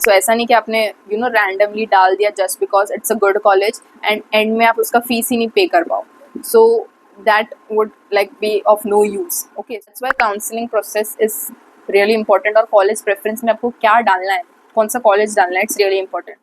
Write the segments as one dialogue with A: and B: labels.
A: सो ऐसा नहीं कि आपने रैंडमली डाल दिया just because it's a good college and end में आप उसका फीस ही नहीं पे कर पाओ. सो that would like be of no use. Okay, that's why counseling process is really important. और college preference में आपको क्या डालना है, कौन सा college डालना है, it's really important.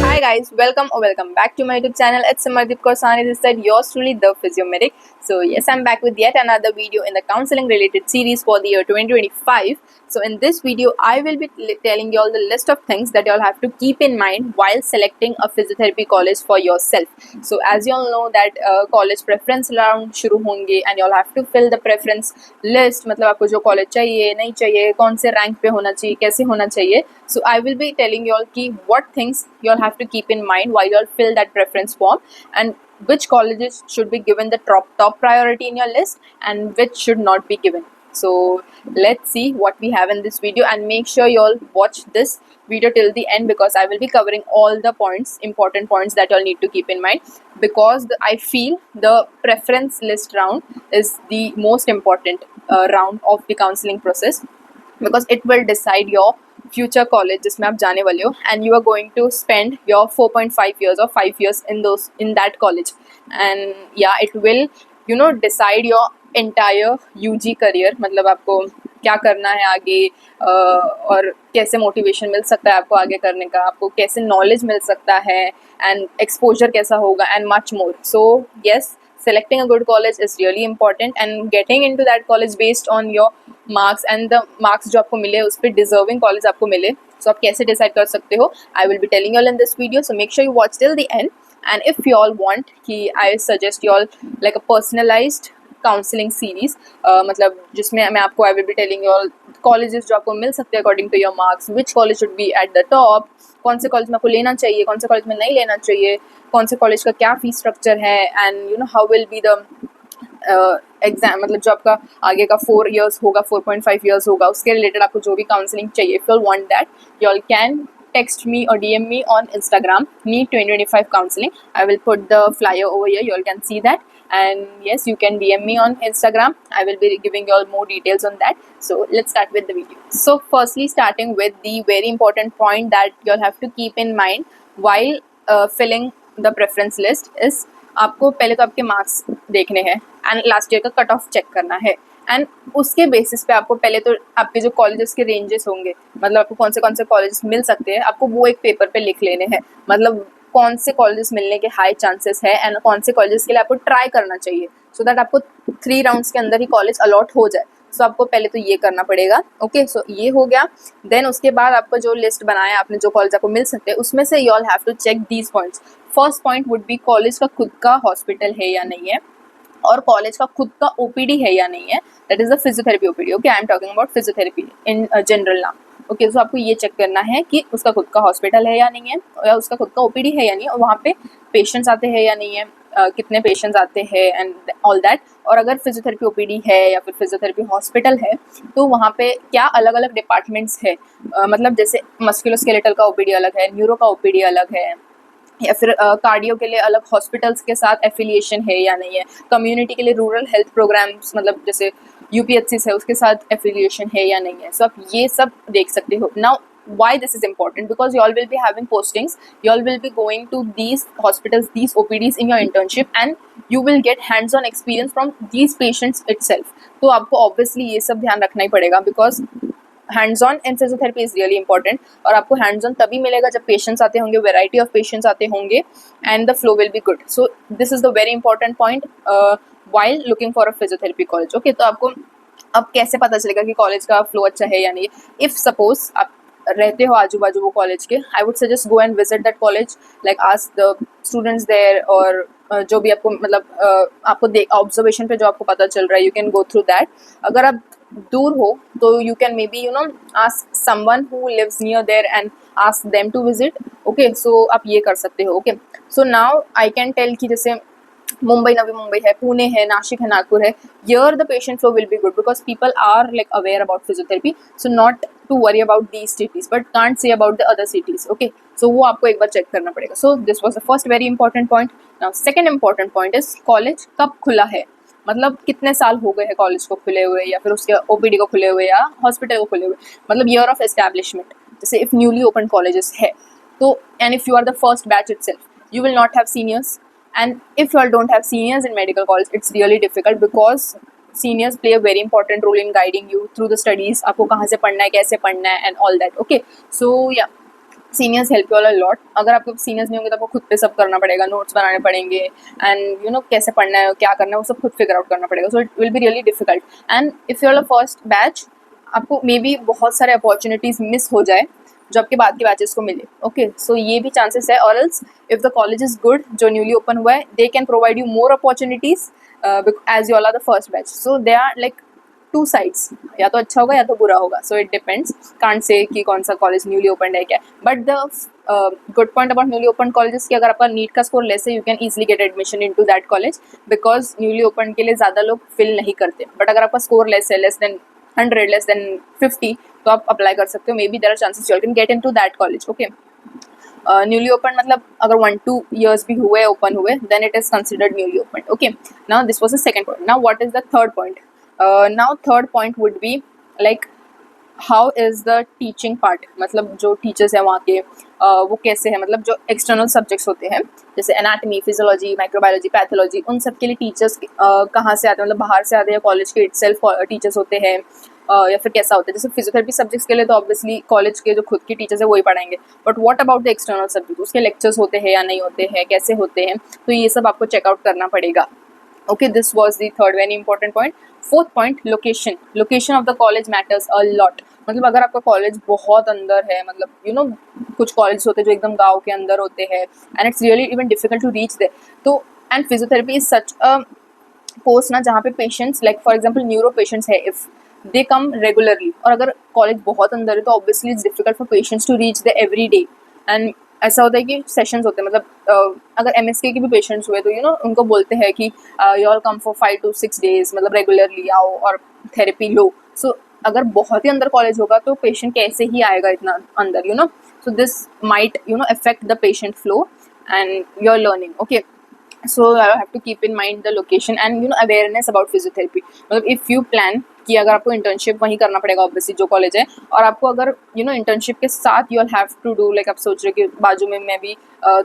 A: Hi guys, welcome back to my YouTube channel. It's Amardeep Korsani. This is yours truly, the Physiomedic. So yes, I'm back with yet another video in the counseling related series for the year 2025. So in this video, I will be telling you all the list of things that you all have to keep in mind while selecting a physiotherapy college for yourself. So as you all know that college preference round शुरू होंगे and you all have to fill the preference list. मतलब आपको जो college चाहिए, नहीं चाहिए, कौन से rank पे होना चाहिए, कैसे होना चाहिए. So I will be telling you all कि what things you all have to keep in mind while you all fill that preference form and which colleges should be given the top priority in your list and which should not be given. So let's see what we have in this video and make sure you all watch this video till the end because I will be covering all the points, important points that you all need to keep in mind because I feel the preference list round is the most important round of the counseling process because it will decide your future college जिसमें आप जाने वाले हो and you are going to spend your 4.5 years or 5 years in that college and yeah it will decide your entire UG career. मतलब आपको क्या करना है आगे और कैसे मोटिवेशन मिल सकता है आपको आगे करने का, आपको कैसे नॉलेज मिल सकता है एंड एक्सपोजर कैसा होगा and much more. So yes, selecting a good college is really important and getting into that college based on your marks and the marks जो आपको मिले उस पर deserving college आपको मिले. So आप कैसे decide कर सकते हो, I will be telling you all in this video. So make sure you watch till the end and if you all want कि I suggest you all like a personalized counseling series मतलब जिसमें मैं आपको I will be telling you all colleges जो आपको मिल सकते हैं according to your marks, which college should be at the top, कौन से कॉलेज में आपको लेना चाहिए, कौन से कॉलेज में नहीं लेना चाहिए, कौन से कॉलेज का क्या फीस स्ट्रक्चर है and how will be the exam मतलब जो आपका आगे का 4 years होगा 4.5 years होगा उसके रिलेटेड आपको जो भी काउंसलिंग चाहिए. If you all want that you all can text me or DM me on Instagram NEET 2025 counseling. I will put the flyer over here, you all can see that and yes you can DM me on Instagram. I will be giving you all more details on that. So let's start with the video. So firstly starting with the very important point that you all have to keep in mind while filling the preference list is आपको पहले तो आपके marks देखने हैं and last year का cut off check करना है and उसके बेसिस पे आपको पहले तो आपके जो कॉलेजेस के रेंजेस होंगे मतलब आपको कौन से कॉलेजेस मिल सकते हैं आपको वो एक पेपर पे लिख लेने हैं. मतलब कौन से कॉलेजेस मिलने के हाई चांसेस है एंड कौन से कॉलेजेस के लिए आपको ट्राई करना चाहिए सो दैट आपको 3 राउंड्स के अंदर ही कॉलेज अलॉट हो जाए. सो आपको पहले तो ये करना पड़ेगा. ओके सो ये हो गया. देन उसके बाद आपका जो लिस्ट बनाया आपने जो कॉलेज आपको मिल सकते हैं उसमें से you all have to check these points. First point would be college का खुद का हॉस्पिटल है या नहीं है और कॉलेज का खुद का OPD है या नहीं है. That is the physiotherapy OPD. Okay I am talking about physiotherapy in general now. Okay so आपको ये चेक करना है कि उसका खुद का हॉस्पिटल है या नहीं है या उसका खुद का OPD है या नहीं है और वहाँ पे पेशेंट्स आते हैं या नहीं है, कितने पेशेंट्स आते हैं एंड ऑल दैट. और अगर फिजियोथेरेपी OPD है या फिर फिजियोथेरेपी हॉस्पिटल है तो वहाँ पे क्या अलग अलग डिपार्टमेंट्स है. मतलब जैसे मस्कुलोस्केलेटल का OPD अलग है, न्यूरो का OPD अलग है या फिर कार्डियो के लिए अलग हॉस्पिटल्स के साथ एफिलिएशन है या नहीं है, कम्युनिटी के लिए रूरल हेल्थ प्रोग्राम्स मतलब जैसे UPHCs है उसके साथ एफिलिएशन है या नहीं है. सो आप ये सब देख सकते हो. Now why this is important because you all will be having postings, you all will be going to these hospitals, these OPDs in your internship and you will get hands on experience from these patients itself. तो आपको obviously ये सब ध्यान रखना ही पड़ेगा because hands on in physiotherapy is really important और आपको hands on तभी मिलेगा जब पेशेंट्स आते होंगे, वेराइटी ऑफ पेशेंट्स आते होंगे and the flow will be good. So this is the very important point while looking for a physiotherapy college. Okay तो आपको अब कैसे पता चलेगा कि कॉलेज का फ्लो अच्छा है या नहीं. इफ़ सपोज आप रहते हो आजू बाजू वो कॉलेज के, I would suggest go and visit that college, like ask the students there और जो भी आपको मतलब आपको ऑब्जर्वेशन पे जो आपको पता चल रहा है you can go through that. अगर आप दूर हो तो you can maybe ask someone who lives near there and ask them to visit. Okay so आप ये कर सकते हो. Okay so now I can tell कि जैसे Mumbai, Navi Mumbai है, Pune है, Nashik है, Nagpur है, here the patient flow will be good because people are like aware about physiotherapy, so not to worry about these cities, but can't say about the other cities. Okay, so वो आपको एक बार check करना पड़ेगा. So this was the first very important point. Now second important point is college कब खुला है, मतलब कितने साल हो गए हैं कॉलेज को खुले हुए, या फिर उसके OPD को खुले हुए, या हॉस्पिटल को खुले हुए, मतलब ईयर ऑफ एस्टैब्लिशमेंट. जैसे इफ न्यूली ओपन कॉलेजेस है तो, and if you are the first batch itself, you will not have seniors, and if you all don't have seniors in medical college, it's really difficult because seniors play a very important role in guiding you through the studies. आपको कहाँ से पढ़ना है, कैसे पढ़ना है, and all that. Okay, so yeah, seniors help you all a lot. अगर आपके सीनियर्स नहीं होंगे तो आपको खुद पे सब करना पड़ेगा, नोट्स बनाने पड़ेंगे, एंड यू नो कैसे पढ़ना है, क्या करना है, वो सब खुद फिगर आउट करना पड़ेगा. So it will be really difficult. And if you are a first batch, आपको मे बी बहुत सारे अपॉर्चुनिटीज़ मिस हो जाए जो आपके बाद के बैचेस को मिले. ओके, सो ये भी चांसेस है. और else if the college is good, जो न्यूली ओपन हुआ है, they can provide you more opportunities as you all are the first batch. So they are like two sides, या तो अच्छा होगा या तो बुरा होगा. So it depends, can't say कि कौन सा कॉलेज न्यूली ओपन है क्या. But the good point about newly open colleges कि अगर आपका नीट का स्कोर लेस है, you can easily get admission into that college, because newly open के लिए ज़्यादा लोग फिल नहीं करते. बट अगर आपका स्कोर लेस है, लेस देन 100, लेस देन 50, तो आप अप्लाई कर सकते हो. Maybe there are chances you can get into that college. Okay, newly open मतलब अगर 1-2 years भी हुए ओपन हुए, then it is considered newly open. Okay, now this was the second point. Now what is the third point? Now third point would be like how is the teaching part, मतलब जो teachers हैं वहाँ के वो कैसे हैं, मतलब जो एक्सटर्नल सब्जेक्ट्स होते हैं जैसे एनाटमी, फिजियोलॉजी, माइक्रोबायोलॉजी, पैथोलॉजी, उन सब के लिए टीचर्स कहाँ से आते हैं, मतलब बाहर से आते हैं या कॉलेज के इटसेल्फ टीचर्स होते हैं, या फिर कैसा होता है. जैसे फिजियोथेरेपी सब्जेक्ट्स के लिए तो ऑब्वियसली कॉलेज के जो खुद के टीचर्स हैं वही पढ़ाएंगे. But what about the external subject, उसके लेक्चर्स होते हैं या नहीं होते हैं, कैसे होते हैं, तो ये सब आपको चेकआउट करना पड़ेगा. Okay, this was the third very important point. Fourth point, location. Location of the college matters a lot. मतलब अगर आपका कॉलेज बहुत अंदर है, मतलब यू नो कुछ कॉलेज होते हैं जो एकदम गांव के अंदर होते हैं, and it's really even difficult to reach there. तो and physiotherapy is such a course ना जहाँ पे patients like for example neuro patients है, इफ दे कम रेगुलरली, और अगर कॉलेज बहुत अंदर है तो obviously it's difficult for patients to reach the every day. And ऐसा होता है कि सेशंस होते हैं, मतलब अगर MSK के भी पेशेंट्स हुए तो यू नो उनको बोलते हैं कि you all come for 5 to 6 days, मतलब रेगुलरली आओ और थेरेपी लो. सो अगर बहुत ही अंदर कॉलेज होगा तो पेशेंट कैसे ही आएगा इतना अंदर, you know. So this might you know affect the patient flow and your learning. Okay, so I have to keep in mind the location and you know awareness about physiotherapy. मतलब if you plan कि अगर आपको internship वहीं करना पड़ेगा obviously जो college है, और आपको अगर यू नो इंटर्नशिप के साथ you have to do like आप सोच रहे कि बाजू में मैं भी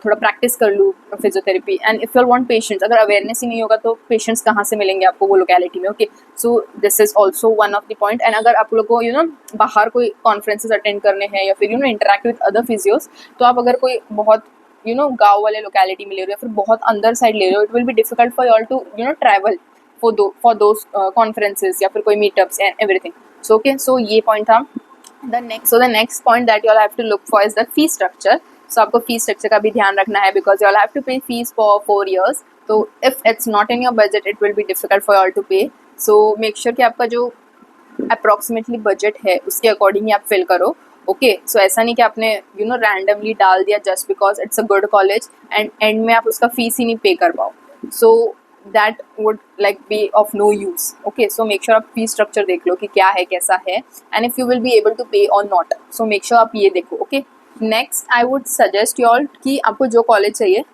A: थोड़ा प्रैक्टिस कर लूँ physiotherapy, and if you want patients, अगर अवेयरनेस ही नहीं होगा तो पेशेंट्स कहाँ से मिलेंगे आपको वो लोकेलिटी में. Okay, so this is also one of the point. And अगर आप लोग को यू नो बाहर कोई कॉन्फ्रेंसेज अटेंड करने हैं या फिर you know interact with other physios, तो आप अगर कोई बहुत यू नो गाँव वाले लोकेलिटी में ले रहे हो या फिर बहुत अंदर साइड ले रहे हो, it will be difficult for you all to you know travel for those conferences या फिर कोई meetups and everything. So okay, so ये पॉइंट था. The next point that you all have to look for is the fee structure. So आपको fee structure का भी ध्यान रखना है because you all have to pay fees for 4 years. तो if it's not in your budget it will be difficult for you all to pay. So make sure कि आपका जो अप्रॉक्सीमेटली बजट है उसके अकॉर्डिंग ही आप फिल करो. Okay, सो ऐसा नहीं कि आपने यू नो रैंडमली डाल दिया just because it's a good college and end में आप उसका फीस ही नहीं पे कर पाओ. So that would like be of no use. Okay, so make sure आप फीस स्ट्रक्चर देख लो कि क्या है कैसा है, and if you will be able to pay or not. So make sure आप ये देखो. Okay, next I would suggest you all कि आपको जो कॉलेज चाहिए,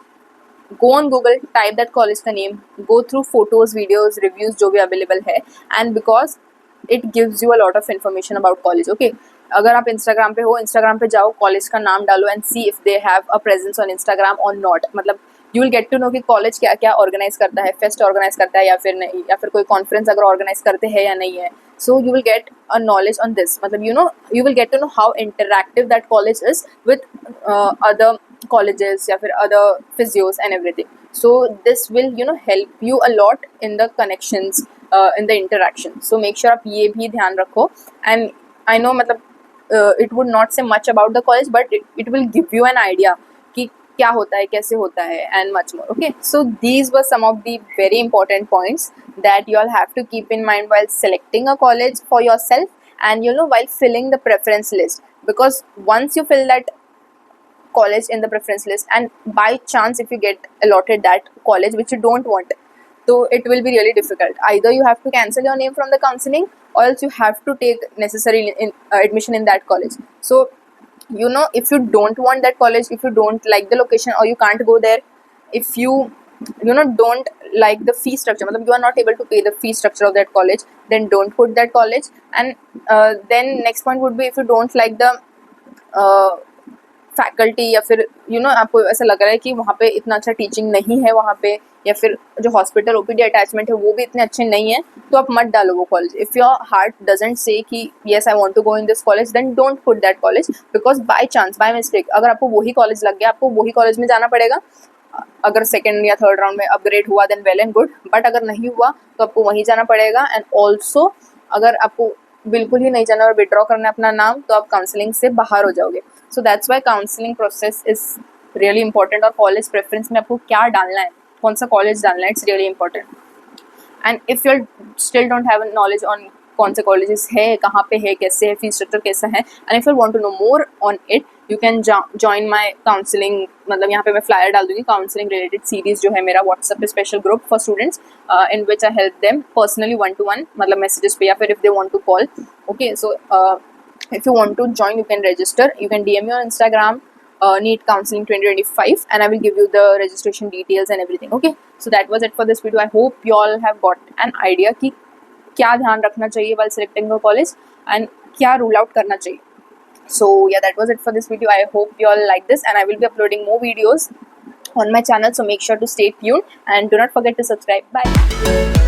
A: go on Google, type that college का name, go through photos, videos, reviews जो भी अवेलेबल है, and because it gives you a lot of information about college. Okay, अगर आप Instagram पे हो, Instagram पे जाओ, कॉलेज का नाम डालो and see if they have a presence on Instagram or not. मतलब you will get to know कि कॉलेज क्या क्या ऑर्गेनाइज करता है, फेस्ट ऑर्गेनाइज करता है या फिर नहीं, या फिर कोई कॉन्फ्रेंस अगर ऑर्गेनाइज करते हैं या नहीं है. So you will get a knowledge on this. मतलब you know you will get to know how interactive that college is with other colleges या फिर other physios and everything. So this will you know help you a lot in the connections, in the interaction. So make sure आप ये भी ध्यान रखो. And I know मतलब it would not say much about the college, but it will give you an idea कि क्या होता है, कैसे होता है, and much more. Okay, so these were some of the very important points that you all have to keep in mind while selecting a college for yourself, and you know while filling the preference list, because once you fill that college in the preference list, and by chance if you get allotted that college which you don't want, so it will be really difficult. Either you have to cancel your name from the counseling, or else you have to take necessary admission in that college. So you know, if you don't want that college, if you don't like the location or you can't go there, if you know don't like the fee structure, you are not able to pay the fee structure of that college, then don't put that college. And then next point would be, if you don't like the faculty, या फिर you no आपको ऐसा लग रहा है कि वहाँ पे इतना अच्छा टीचिंग नहीं है वहाँ पे, या फिर जो हॉस्पिटल ओपीडी अटैचमेंट है वो भी इतने अच्छे नहीं है, तो आप मत डालो वो college. If your heart doesn't say कि yes I want to go in this college, then don't put that college, because by chance, by mistake अगर आपको वही कॉलेज लग गया, आपको वही कॉलेज में जाना पड़ेगा. अगर सेकेंड या थर्ड राउंड में अपग्रेड हुआ then well and good, but अगर नहीं हुआ तो आपको वहीं जाना पड़ेगा. एंड ऑल्सो अगर आपको बिल्कुल ही नहीं जाना और विड्रॉ करना अपना नाम, तो आप काउंसलिंग से बाहर हो जाओगे. So that's why counselling process is really important. और कॉलेज प्रेफरेंस में आपको क्या डालना है, कौन सा कॉलेज डालना है, it's really important. And if you still don't have knowledge on कौन से कॉलेजेस है, कहाँ पे है, कैसे है, फीस स्ट्रक्चर कैसा है, and if you want to know more on it, you can join my counselling, मतलब यहाँ पे मैं फ्लायर डाल दूँगी, काउंसलिंग रिलेटेड सीरीज जो है मेरा व्हाट्सएप पे special group for students, in which I help them personally 1-to-1, मतलब मैसेजेस पे, या फिर if they want to call. Okay, so if you want to join, you can register. You can DM me on Instagram, NEET Counseling 2025, and I will give you the registration details and everything. Okay, so that was it for this video. I hope you all have got an idea कि क्या ध्यान रखना चाहिए while selecting a college and क्या rule out करना चाहिए. So yeah, that was it for this video. I hope you all like this, and I will be uploading more videos on my channel, so make sure to stay tuned and do not forget to subscribe. Bye.